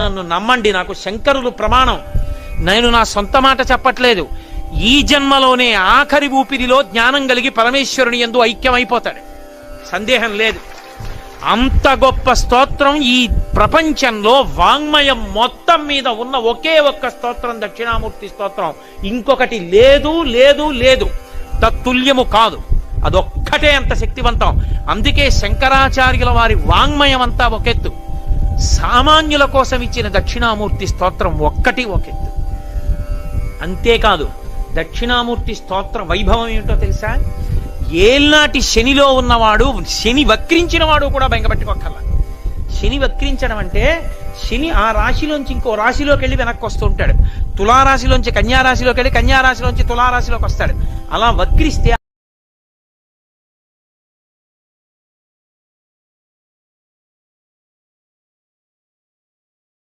నన్ను నమ్మండి, నాకు శంకరులు ప్రమాణం. నేను నా సొంత మాట చెప్పట్లేదు. ఈ జన్మలోనే ఆఖరి ఊపిరిలో జ్ఞానం కలిగి పరమేశ్వరుని యందు ఐక్యమైపోతాడు, సందేహం లేదు. అంత గొప్ప స్తోత్రం ఈ ప్రపంచంలో వాంగ్మయం మొత్తం మీద ఉన్న ఒకే ఒక్క స్తోత్రం దక్షిణామూర్తి స్తోత్రం. ఇంకొకటి లేదు లేదు లేదు, తత్తుల్యము కాదు. అదొక్కటే అంత శక్తివంతం. అందుకే శంకరాచార్యుల వారి వాంగ్మయం అంతా ఒకెత్తు, సామాన్యుల కోసం ఇచ్చిన దక్షిణామూర్తి స్తోత్రం ఒక్కటి ఒకెత్తు. అంతేకాదు, దక్షిణామూర్తి స్తోత్ర వైభవం ఏమిటో తెలుసా? ఏల్నాటి శనిలో ఉన్నవాడు, శని వక్రించిన వాడు కూడా బెంగపెట్టుకోకల్లా. శని వక్రించడం అంటే శని ఆ రాశిలోంచి ఇంకో రాశిలోకి వెళ్ళి వెనక్కి వస్తూ ఉంటాడు. తులారాశిలోంచి కన్యారాశిలోకి వెళ్ళి కన్యారాశిలోంచి తులారాశిలోకి వస్తాడు. అలా వక్రిస్తే